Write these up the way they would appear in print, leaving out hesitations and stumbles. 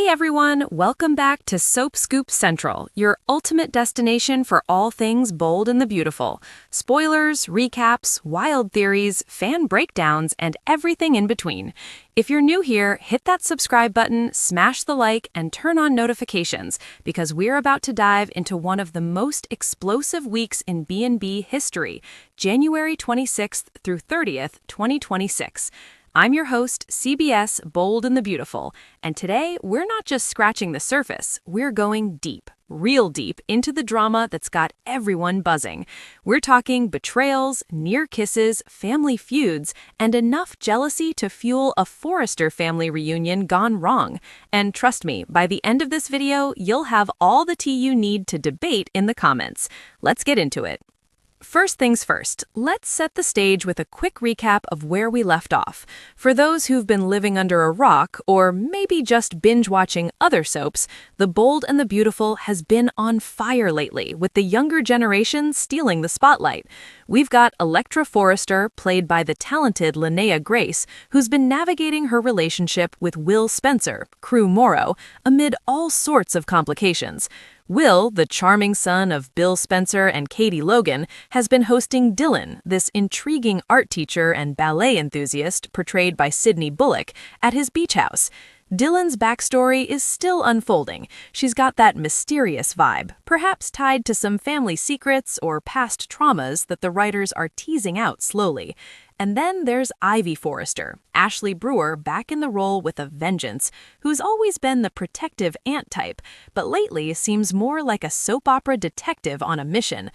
everyone, welcome back to Soap Scoop Central, your ultimate destination for all things bold and the beautiful. Spoilers, recaps, wild theories, fan breakdowns, and everything in between. If you're new here, hit that subscribe button, smash the like, and turn on notifications, because we're about to dive into one of the most explosive weeks in B&B history, January 26th through 30th, 2026. I'm your host, CBS Bold and the Beautiful, and today we're not just scratching the surface, we're going deep, real deep, into the drama that's got everyone buzzing. We're talking betrayals, near kisses, family feuds, and enough jealousy to fuel a Forrester family reunion gone wrong. And trust me, by the end of this video, you'll have all the tea you need to debate in the comments. Let's get into it. First things first, let's set the stage with a quick recap of where we left off. For those who've been living under a rock, or maybe just binge-watching other soaps, The Bold and the Beautiful has been on fire lately, with the younger generation stealing the spotlight. We've got Electra Forrester, played by the talented Linnea Grace, who's been navigating her relationship with Will Spencer, Crew Morrow, amid all sorts of complications. Will, the charming son of Bill Spencer and Katie Logan, has been hosting Dylan, this intriguing art teacher and ballet enthusiast portrayed by Sydney Bullock, at his beach house. Dylan's backstory is still unfolding. She's got that mysterious vibe, perhaps tied to some family secrets or past traumas that the writers are teasing out slowly. And then there's Ivy Forrester, Ashley Brewer back in the role with a vengeance, who's always been the protective aunt type, but lately seems more like a soap opera detective on a mission.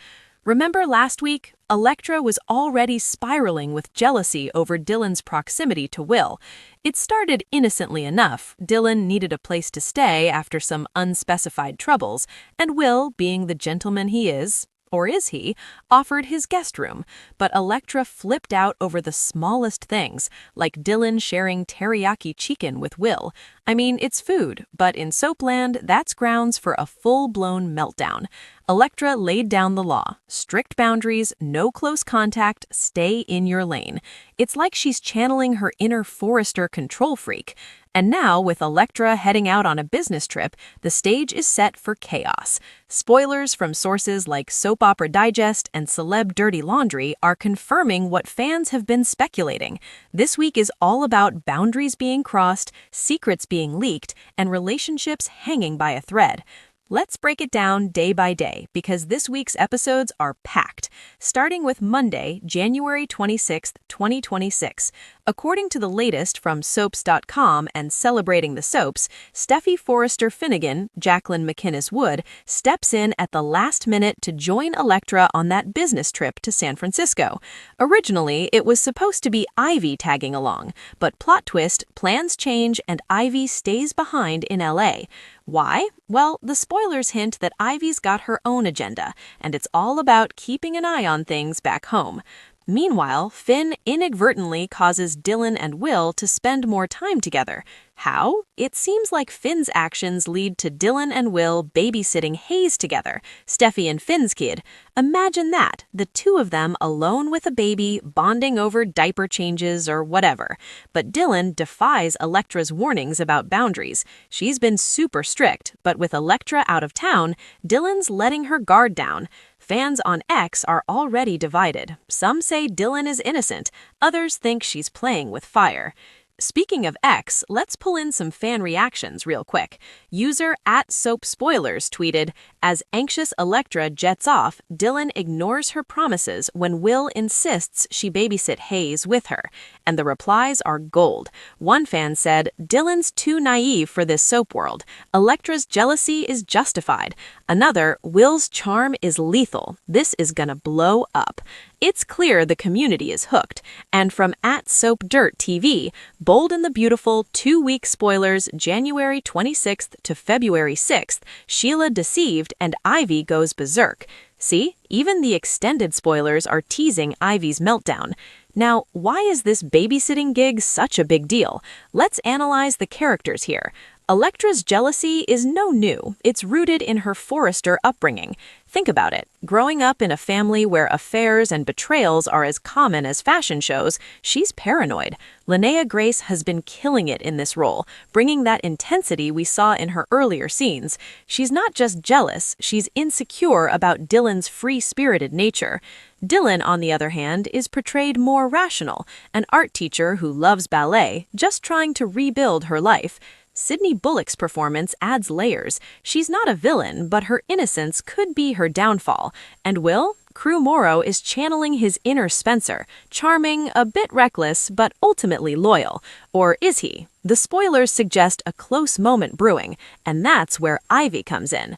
Remember last week? Electra was already spiraling with jealousy over Dylan's proximity to Will. It started innocently enough. Dylan needed a place to stay after some unspecified troubles, and Will, being the gentleman he is, or is he, offered his guest room, but Electra flipped out over the smallest things, like Dylan sharing teriyaki chicken with Will. I mean, it's food, but in Soapland, that's grounds for a full-blown meltdown. Electra laid down the law. Strict boundaries, no close contact, stay in your lane. It's like she's channeling her inner Forrester control freak. And now, with Electra heading out on a business trip, the stage is set for chaos. Spoilers from sources like Soap Opera Digest and Celeb Dirty Laundry are confirming what fans have been speculating. This week is all about boundaries being crossed, secrets being leaked, and relationships hanging by a thread. Let's break it down day by day, because this week's episodes are packed, starting with Monday, January 26th, 2026. According to the latest from Soaps.com and Celebrating the Soaps, Steffi Forrester Finnegan, Jacqueline McInnes Wood, steps in at the last minute to join Electra on that business trip to San Francisco. Originally, it was supposed to be Ivy tagging along, but plot twist, plans change and Ivy stays behind in LA. Why? Well, the spoilers hint that Ivy's got her own agenda, and it's all about keeping an eye on things back home. Meanwhile, Finn inadvertently causes Dylan and Will to spend more time together. How? It seems like Finn's actions lead to Dylan and Will babysitting Hayes together, Steffi and Finn's kid. Imagine that, the two of them alone with a baby, bonding over diaper changes or whatever. But Dylan defies Electra's warnings about boundaries. She's been super strict, but with Electra out of town, Dylan's letting her guard down. Fans on X are already divided. Some say Dylan is innocent, others think she's playing with fire. Speaking of X, let's pull in some fan reactions real quick. User @SoapSpoilers tweeted, "As anxious Electra jets off, Dylan ignores her promises when Will insists she babysit Hayes with her." And the replies are gold. One fan said, "Dylan's too naive for this soap world. Electra's jealousy is justified." Another, "Will's charm is lethal. This is gonna blow up." It's clear the community is hooked. And from @SoapDirtTV, Bold and the Beautiful 2-week spoilers January 26th to February 6th, Sheila deceived and Ivy goes berserk. See, even the extended spoilers are teasing Ivy's meltdown. Now, why is this babysitting gig such a big deal? Let's analyze the characters here. Electra's jealousy is no new. It's rooted in her Forrester upbringing. Think about it. Growing up in a family where affairs and betrayals are as common as fashion shows, she's paranoid. Linnea Grace has been killing it in this role, bringing that intensity we saw in her earlier scenes. She's not just jealous, she's insecure about Dylan's free-spirited nature. Dylan, on the other hand, is portrayed more rational, an art teacher who loves ballet, just trying to rebuild her life. Sydney Bullock's performance adds layers. She's not a villain, but her innocence could be her downfall. And Will? Crew Morrow is channeling his inner Spencer, charming, a bit reckless, but ultimately loyal. Or is he? The spoilers suggest a close moment brewing, and that's where Ivy comes in.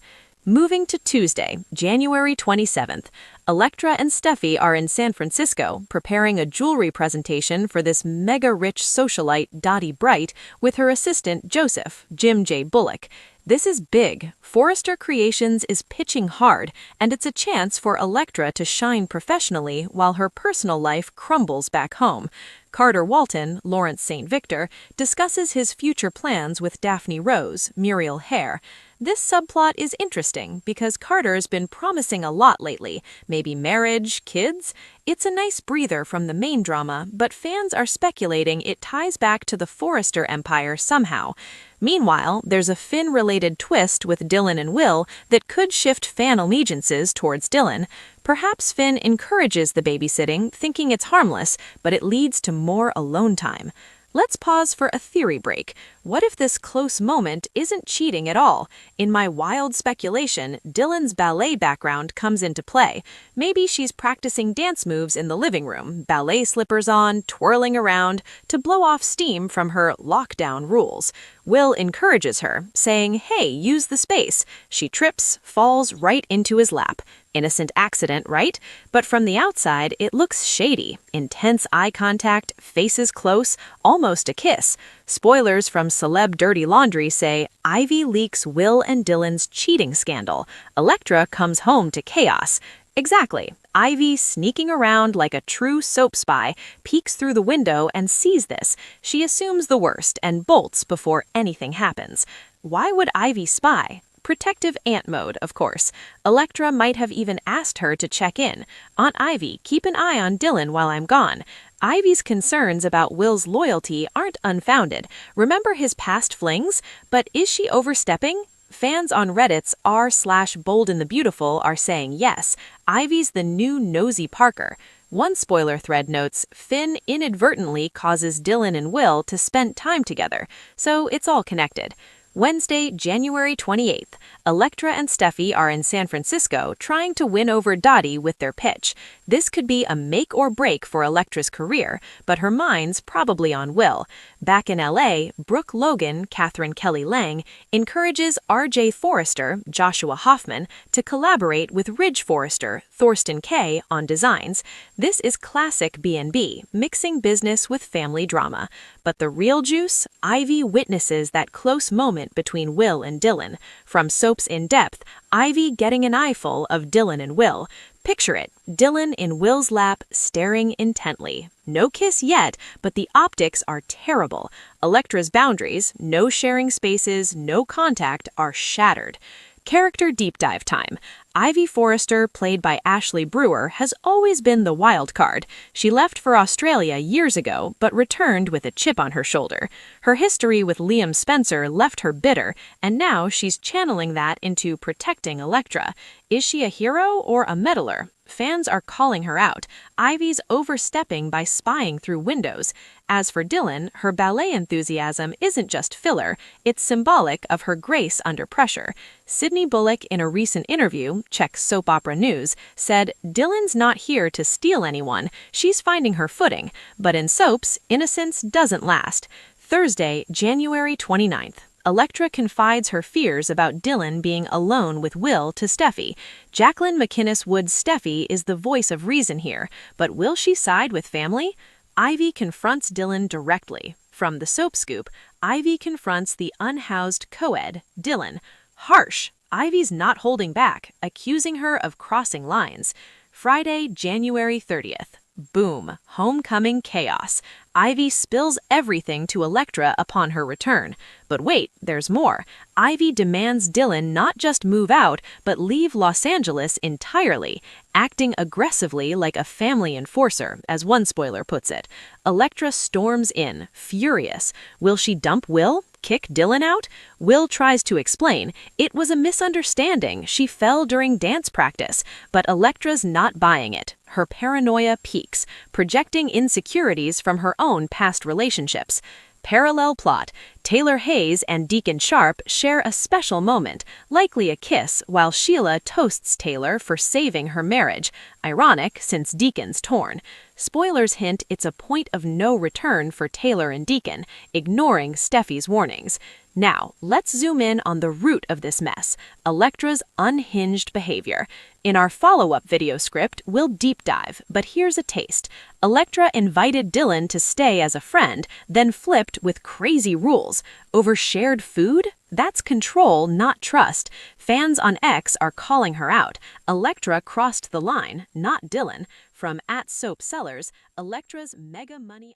Moving to Tuesday, January 27th, Electra and Steffi are in San Francisco preparing a jewelry presentation for this mega-rich socialite Dottie Bright with her assistant Joseph, Jim J. Bullock. This is big. Forrester Creations is pitching hard, and it's a chance for Electra to shine professionally while her personal life crumbles back home. Carter Walton, Lawrence St. Victor, discusses his future plans with Daphne Rose, Muriel Hare. This subplot is interesting because Carter's been promising a lot lately, maybe marriage, kids. It's a nice breather from the main drama, but fans are speculating it ties back to the Forrester empire somehow. Meanwhile, there's a Finn-related twist with Dylan and Will that could shift fan allegiances towards Dylan. Perhaps Finn encourages the babysitting, thinking it's harmless, but it leads to more alone time. Let's pause for a theory break. What if this close moment isn't cheating at all? In my wild speculation, Dylan's ballet background comes into play. Maybe she's practicing dance moves in the living room, ballet slippers on, twirling around, to blow off steam from her lockdown rules. Will encourages her, saying, "Hey, use the space." She trips, falls right into his lap. Innocent accident, right? But from the outside, it looks shady. Intense eye contact, faces close, almost a kiss. Spoilers from Celeb Dirty Laundry say, Ivy leaks Will and Dylan's cheating scandal. Electra comes home to chaos. Exactly. Ivy, sneaking around like a true soap spy, peeks through the window and sees this. She assumes the worst and bolts before anything happens. Why would Ivy spy? Protective aunt mode, of course. Electra might have even asked her to check in. Aunt Ivy, keep an eye on Dylan while I'm gone. Ivy's concerns about Will's loyalty aren't unfounded. Remember his past flings? But is she overstepping? Fans on Reddit's r/boldandthebeautiful are saying yes. Ivy's the new nosy Parker. One spoiler thread notes, Finn inadvertently causes Dylan and Will to spend time together, so it's all connected. Wednesday, January 28th, Electra and Steffi are in San Francisco trying to win over Dottie with their pitch. This could be a make or break for Electra's career, but her mind's probably on Will. Back in LA, Brooke Logan, Catherine Kelly Lang, encourages RJ Forrester, Joshua Hoffman, to collaborate with Ridge Forrester, Thorsten Kaye, on designs. This is classic B&B, mixing business with family drama. But the real juice? Ivy witnesses that close moment between Will and Dylan. From Soap's In Depth, Ivy getting an eyeful of Dylan and Will. Picture it, Dylan in Will's lap, staring intently. No kiss yet, but the optics are terrible. Electra's boundaries, no sharing spaces, no contact, are shattered. Character deep dive time. Ivy Forrester, played by Ashley Brewer, has always been the wild card. She left for Australia years ago, but returned with a chip on her shoulder. Her history with Liam Spencer left her bitter, and now she's channeling that into protecting Electra. Is she a hero or a meddler? Fans are calling her out. Ivy's overstepping by spying through windows. As for Dylan, her ballet enthusiasm isn't just filler, it's symbolic of her grace under pressure. Sydney Bullock, in a recent interview, check Soap Opera News, said, Dylan's not here to steal anyone, she's finding her footing. But in soaps, innocence doesn't last. Thursday, January 29th. Electra confides her fears about Dylan being alone with Will to Steffi. Jacqueline McInnes Wood's Steffi is the voice of reason here, but will she side with family? Ivy confronts Dylan directly. From the Soap Scoop, Ivy confronts the unhoused co-ed, Dylan. Harsh. Ivy's not holding back, accusing her of crossing lines. Friday, January 30th. Boom, homecoming chaos. Ivy spills everything to Electra upon her return. But wait, there's more. Ivy demands Dylan not just move out, but leave Los Angeles entirely, acting aggressively like a family enforcer, as one spoiler puts it. Electra storms in, furious. Will she dump Will? Kick Dylan out? Will tries to explain. It was a misunderstanding. She fell during dance practice. But Electra's not buying it. Her paranoia peaks, projecting insecurities from her own past relationships. Parallel plot. Taylor Hayes and Deacon Sharp share a special moment, likely a kiss, while Sheila toasts Taylor for saving her marriage. Ironic, since Deacon's torn. Spoilers hint it's a point of no return for Taylor and Deacon, ignoring Steffi's warnings. Now, let's zoom in on the root of this mess, Electra's unhinged behavior. In our follow-up video script, we'll deep dive, but here's a taste. Electra invited Dylan to stay as a friend, then flipped with crazy rules. Over shared food? That's control, not trust. Fans on X are calling her out. Electra crossed the line, not Dylan. From @SoapSellers, Electra's mega money